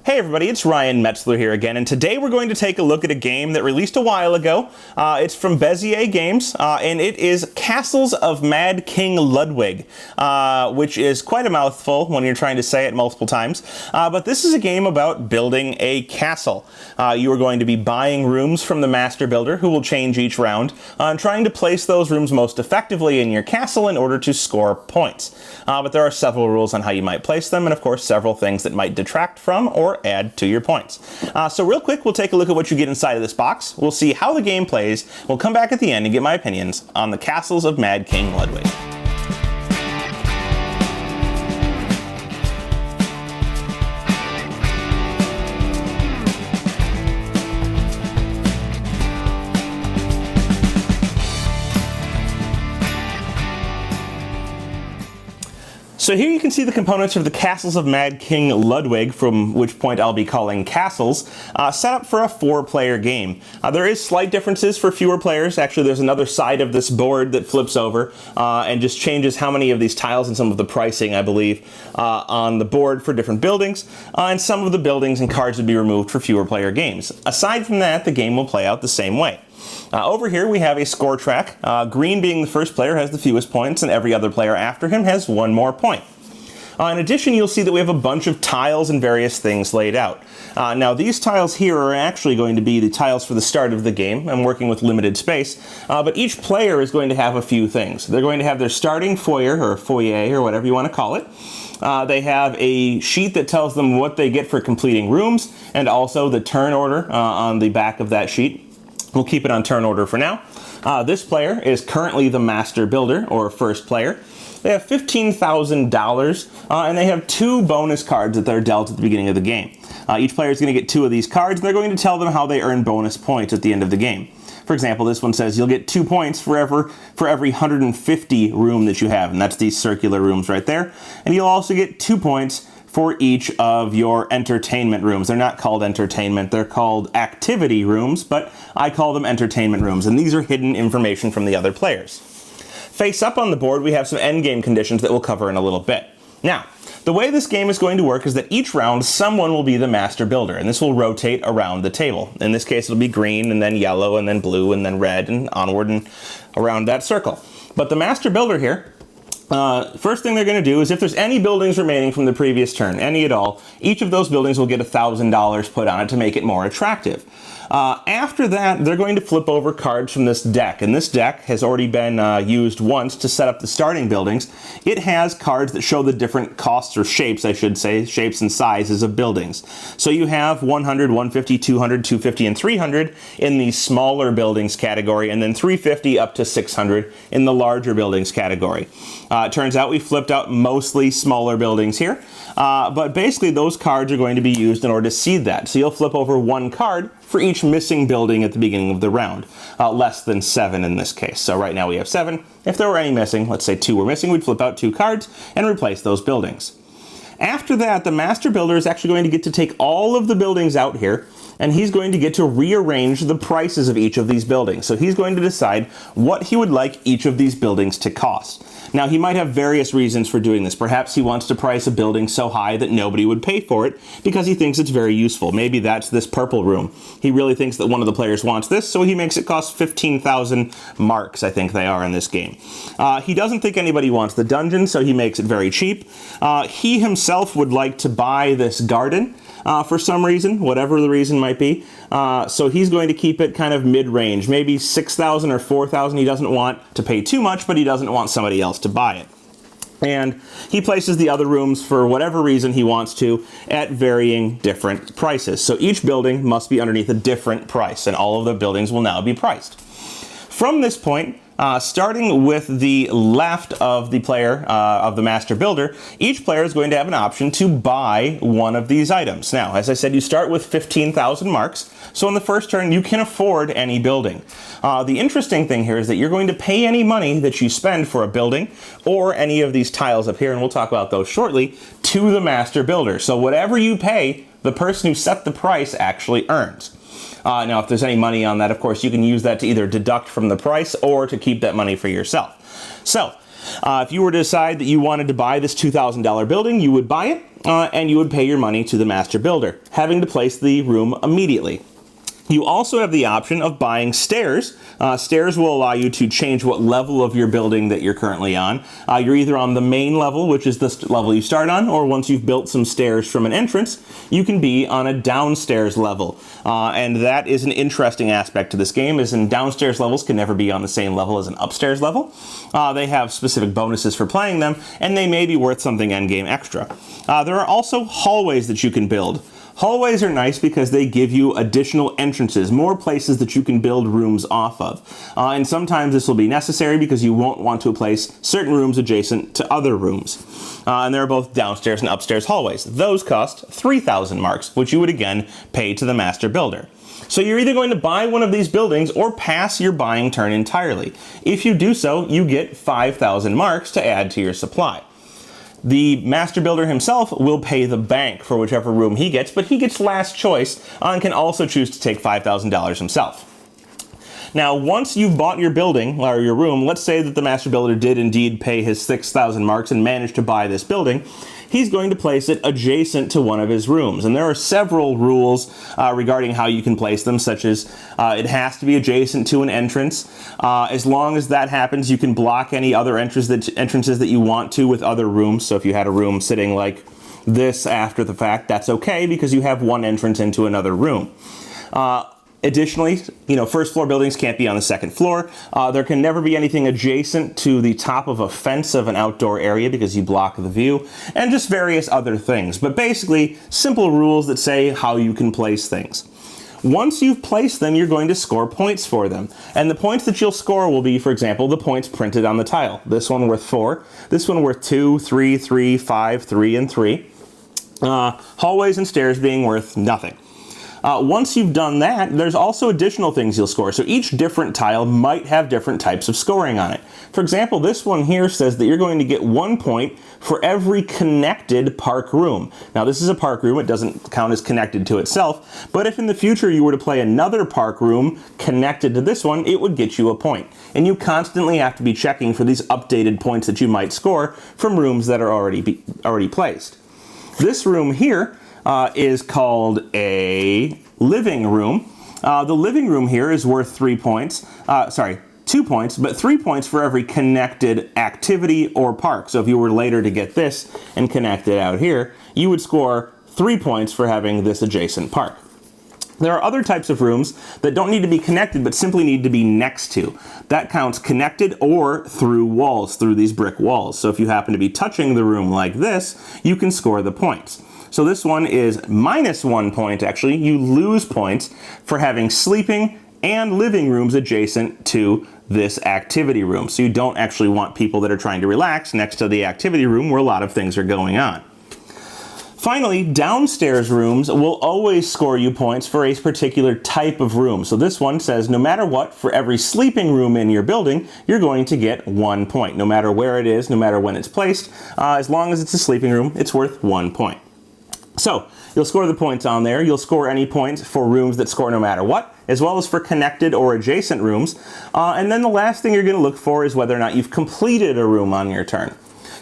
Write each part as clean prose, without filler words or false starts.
Hey everybody, it's Ryan Metzler here again, and today we're going to take a look at a game that released a while ago. It's from Bezier Games, and it is Castles of Mad King Ludwig, which is quite a mouthful when you're trying to say it multiple times. But this is a game about building a castle. You are going to be buying rooms from the master builder, who will change each round, and trying to place those rooms most effectively in your castle in order to score points. But there are several rules on how you might place them, and of course several things that might detract from or add to your points. So real quick, we'll take a look at what you get inside of this box. We'll see how the game plays. We'll come back at the end and get my opinions on the Castles of Mad King Ludwig. So here you can see the components of the Castles of Mad King Ludwig, from which point I'll be calling castles, set up for a 4-player game. There is slight differences for fewer players. Actually, there's another side of this board that flips over and just changes how many of these tiles and some of the pricing, I believe, on the board for different buildings. And some of the buildings and cards would be removed for fewer player games. Aside from that, the game will play out the same way. Over here we have a score track. Green being the first player has the fewest points, and every other player after him has 1 more point. In addition, you'll see that we have a bunch of tiles and various things laid out. Now these tiles here are actually going to be the tiles for the start of the game. I'm working with limited space, but each player is going to have a few things. They're going to have their starting foyer, or whatever you want to call it. They have a sheet that tells them what they get for completing rooms, and also the turn order on the back of that sheet. We'll keep it on turn order for now. This player is currently the master builder, or first player. They have $15,000, and they have 2 bonus cards that they're dealt at the beginning of the game. Each player is going to get 2 of these cards, and they're going to tell them how they earn bonus points at the end of the game. For example, this one says you'll get 2 points for every 150 room that you have, and that's these circular rooms right there. And you'll also get 2 points for each of your entertainment rooms. They're not called entertainment, they're called activity rooms, but I call them entertainment rooms, and these are hidden information from the other players. Face up on the board, we have some endgame conditions that we'll cover in a little bit. Now, the way this game is going to work is that each round someone will be the master builder, and this will rotate around the table. In this case, it'll be green, and then yellow, and then blue, and then red, and onward and around that circle. But the master builder here, first thing they're going to do is if there's any buildings remaining from the previous turn, any at all, each of those buildings will get $1,000 put on it to make it more attractive. After that, they're going to flip over cards from this deck, and this deck has already been used once to set up the starting buildings. It has cards that show the different costs, or shapes, I should say, shapes and sizes of buildings. So you have 100, 150, 200, 250, and 300 in the smaller buildings category, and then 350 up to 600 in the larger buildings category. It turns out we flipped out mostly smaller buildings here, but basically those cards are going to be used in order to seed that. So you'll flip over 1 card for each missing building at the beginning of the round. Less than 7 in this case. So right now we have 7. If there were any missing, let's say 2 were missing, we'd flip out 2 cards and replace those buildings. After that, the master builder is actually going to get to take all of the buildings out here, and he's going to get to rearrange the prices of each of these buildings. So he's going to decide what he would like each of these buildings to cost. Now, he might have various reasons for doing this. Perhaps he wants to price a building so high that nobody would pay for it because he thinks it's very useful. Maybe that's this purple room. He really thinks that one of the players wants this, so he makes it cost 15,000 marks, I think they are in this game. He doesn't think anybody wants the dungeon, so he makes it very cheap. He himself would like to buy this garden for some reason, whatever the reason might be. So he's going to keep it kind of mid-range, maybe 6,000 or 4,000. He doesn't want to pay too much, but he doesn't want somebody else to buy it. And he places the other rooms for whatever reason he wants to at varying different prices. So each building must be underneath a different price, and all of the buildings will now be priced. From this point, starting with the left of the player, of the master builder, each player is going to have an option to buy one of these items. Now, as I said, you start with 15,000 marks, so in the first turn you can afford any building. The interesting thing here is that you're going to pay any money that you spend for a building, or any of these tiles up here, and we'll talk about those shortly, to the master builder. So whatever you pay, the person who set the price actually earns. Now, if there's any money on that, of course, you can use that to either deduct from the price or to keep that money for yourself. So, if you were to decide that you wanted to buy this $2,000 building, you would buy it, and you would pay your money to the master builder, having to place the room immediately. You also have the option of buying stairs. Stairs will allow you to change what level of your building that you're currently on. You're either on the main level, which is the level you start on, or once you've built some stairs from an entrance, you can be on a downstairs level. And that is an interesting aspect to this game, is in downstairs levels can never be on the same level as an upstairs level. They have specific bonuses for playing them, and they may be worth something endgame extra. There are also hallways that you can build. Hallways are nice because they give you additional entrances, more places that you can build rooms off of. And sometimes this will be necessary because you won't want to place certain rooms adjacent to other rooms. And there are both downstairs and upstairs hallways. Those cost 3,000 marks, which you would again pay to the master builder. So you're either going to buy one of these buildings or pass your buying turn entirely. If you do so, you get 5,000 marks to add to your supply. The master builder himself will pay the bank for whichever room he gets, but he gets last choice and can also choose to take $5,000 himself. Now, once you've bought your building or your room, let's say that the master builder did indeed pay his 6,000 marks and managed to buy this building, he's going to place it adjacent to one of his rooms. And there are several rules regarding how you can place them, such as it has to be adjacent to an entrance. As long as that happens, you can block any other entrances that you want to with other rooms. So if you had a room sitting like this after the fact, that's okay because you have one entrance into another room. Additionally, first floor buildings can't be on the second floor. There can never be anything adjacent to the top of a fence of an outdoor area because you block the view, and just various other things. But basically, simple rules that say how you can place things. Once you've placed them, you're going to score points for them. And the points that you'll score will be, for example, the points printed on the tile. This one worth 4, this one worth 2, 3, 3, 5, 3, and 3. Hallways and stairs being worth nothing. Once you've done that, there's also additional things you'll score. So each different tile might have different types of scoring on it. For example, this one here says that you're going to get 1 point for every connected park room. Now, this is a park room. It doesn't count as connected to itself. But if in the future you were to play another park room connected to this one, it would get you a point. And you constantly have to be checking for these updated points that you might score from rooms that are already placed. This room here is called a living room. The living room here is worth 2 points, but 3 points for every connected activity or park. So if you were later to get this and connect it out here, you would score 3 points for having this adjacent park. There are other types of rooms that don't need to be connected but simply need to be next to. That counts connected or through walls, through these brick walls. So if you happen to be touching the room like this, you can score the points. So this one is minus 1 point, actually. You lose points for having sleeping and living rooms adjacent to this activity room. So you don't actually want people that are trying to relax next to the activity room where a lot of things are going on. Finally, downstairs rooms will always score you points for a particular type of room. So this one says no matter what, for every sleeping room in your building, you're going to get 1 point. No matter where it is, no matter when it's placed, as long as it's a sleeping room, it's worth 1 point. So you'll score the points on there. You'll score any points for rooms that score no matter what, as well as for connected or adjacent rooms. And then the last thing you're going to look for is whether or not you've completed a room on your turn.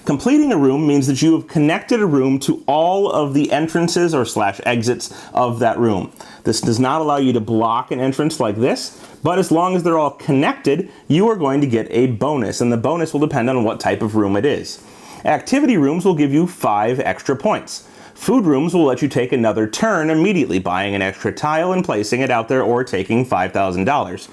Completing a room means that you have connected a room to all of the entrances or / exits of that room. This does not allow you to block an entrance like this, but as long as they're all connected, you are going to get a bonus, and the bonus will depend on what type of room it is. Activity rooms will give you 5 extra points. Food rooms will let you take another turn immediately, buying an extra tile and placing it out there or taking $5,000.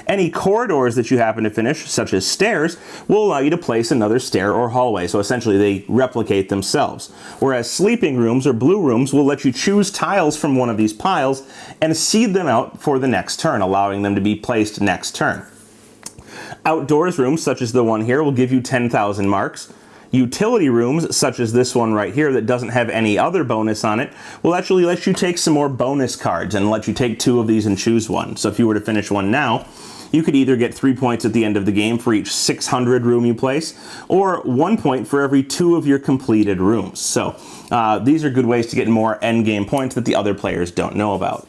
Any corridors that you happen to finish, such as stairs, will allow you to place another stair or hallway, so essentially they replicate themselves. Whereas sleeping rooms or blue rooms will let you choose tiles from one of these piles and seed them out for the next turn, allowing them to be placed next turn. Outdoors rooms, such as the one here, will give you 10,000 marks. Utility rooms, such as this one right here that doesn't have any other bonus on it, will actually let you take some more bonus cards and let you take 2 of these and choose one. So if you were to finish one now, you could either get 3 points at the end of the game for each 600 room you place, or 1 point for every 2 of your completed rooms. So these are good ways to get more endgame points that the other players don't know about.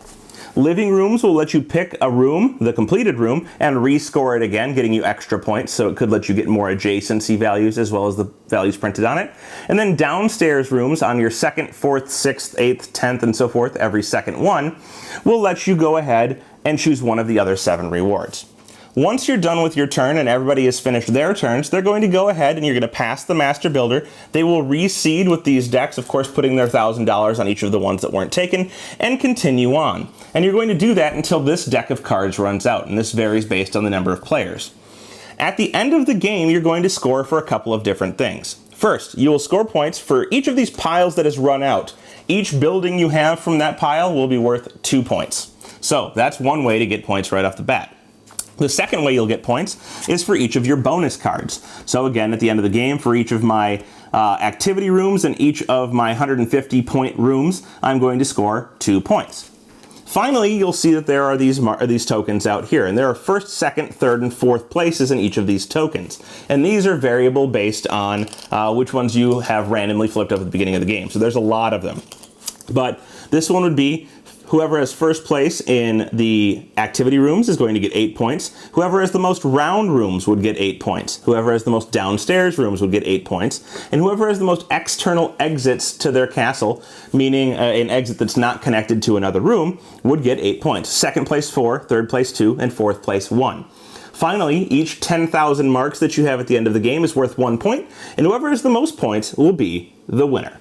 Living rooms will let you pick a room, the completed room, and rescore it again, getting you extra points, so it could let you get more adjacency values as well as the values printed on it. And then downstairs rooms on your 2nd, 4th, 6th, 8th, 10th, and so forth, every second one, will let you go ahead and choose one of the other 7 rewards. Once you're done with your turn and everybody has finished their turns, they're going to go ahead and you're going to pass the Master Builder. They will reseed with these decks, of course putting their $1,000 on each of the ones that weren't taken, and continue on. And you're going to do that until this deck of cards runs out, and this varies based on the number of players. At the end of the game, you're going to score for a couple of different things. First, you will score points for each of these piles that has run out. Each building you have from that pile will be worth 2 points. So that's one way to get points right off the bat. The second way you'll get points is for each of your bonus cards. So again, at the end of the game, for each of my activity rooms and each of my 150 point rooms, I'm going to score 2 points. Finally, you'll see that there are these tokens out here, and there are 1st, 2nd, 3rd, and 4th places in each of these tokens. And these are variable based on which ones you have randomly flipped up at the beginning of the game. So there's a lot of them. But this one would be whoever has 1st place in the activity rooms is going to get 8 points. Whoever has the most round rooms would get 8 points. Whoever has the most downstairs rooms would get 8 points. And whoever has the most external exits to their castle, meaning an exit that's not connected to another room, would get 8 points. 2nd place 4, 3rd place 2, and 4th place 1. Finally, each 10,000 marks that you have at the end of the game is worth 1 point, and whoever has the most points will be the winner.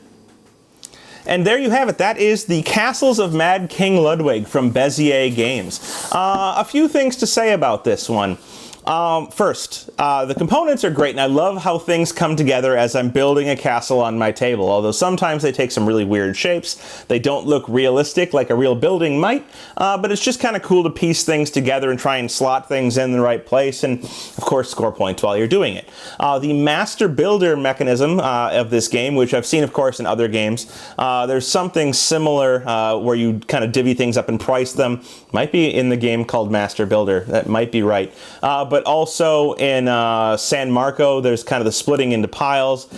And there you have it. That is the Castles of Mad King Ludwig from Bezier Games. A few things to say about this one. First, the components are great, and I love how things come together as I'm building a castle on my table, although sometimes they take some really weird shapes. They don't look realistic like a real building might, but it's just kind of cool to piece things together and try and slot things in the right place, and of course score points while you're doing it. The Master Builder mechanism of this game, which I've seen of course in other games, there's something similar where you kind of divvy things up and price them. Might be in the game called Master Builder, that might be right. But also in San Marco, there's kind of the splitting into piles.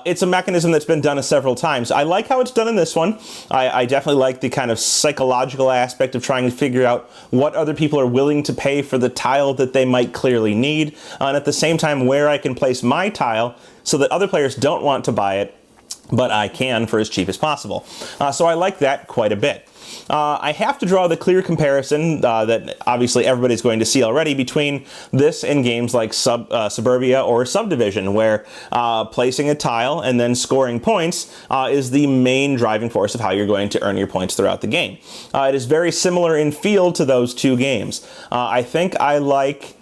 It's a mechanism that's been done several times. I like how it's done in this one. I definitely like the kind of psychological aspect of trying to figure out what other people are willing to pay for the tile that they might clearly need, and at the same time where I can place my tile so that other players don't want to buy it, but I can for as cheap as possible. So I like that quite a bit. I have to draw the clear comparison that obviously everybody's going to see already between this and games like Suburbia or Subdivision, where placing a tile and then scoring points is the main driving force of how you're going to earn your points throughout the game. It is very similar in feel to those two games. I think I like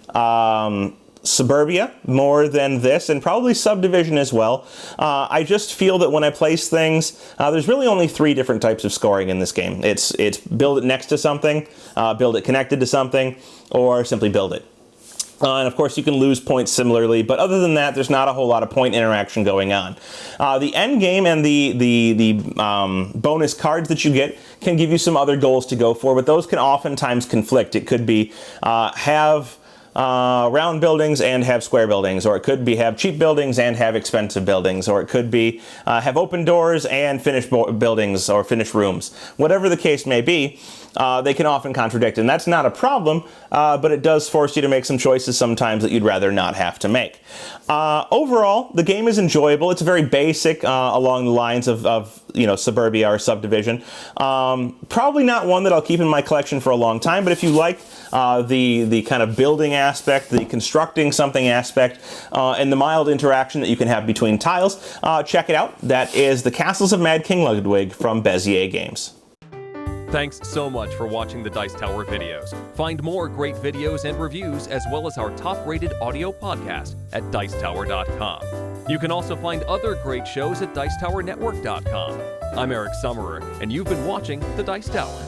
Suburbia more than this, and probably Subdivision as well. I just feel that when I place things, there's really only 3 different types of scoring in this game. It's build it next to something, build it connected to something, or simply build it. And of course you can lose points similarly, but other than that, there's not a whole lot of point interaction going on. The end game and the bonus cards that you get can give you some other goals to go for, but those can oftentimes conflict. It could be have round buildings and have square buildings, or it could be have cheap buildings and have expensive buildings, or it could be have open doors and finished buildings or finished rooms. Whatever the case may be, they can often contradict, and that's not a problem, but it does force you to make some choices sometimes that you'd rather not have to make. Overall, the game is enjoyable. It's very basic along the lines of Suburbia or Subdivision. Probably not one that I'll keep in my collection for a long time, but if you like the kind of building aspect, the constructing something aspect, and the mild interaction that you can have between tiles, check it out. That is the Castles of Mad King Ludwig from Bezier Games. Thanks so much for watching the Dice Tower videos. Find more great videos and reviews, as well as our top-rated audio podcast at Dicetower.com. You can also find other great shows at Dicetowernetwork.com. I'm Eric Summerer, and you've been watching The Dice Tower.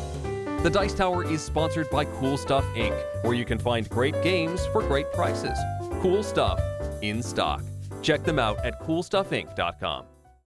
The Dice Tower is sponsored by Cool Stuff Inc., where you can find great games for great prices. Cool stuff in stock. Check them out at CoolStuffInc.com.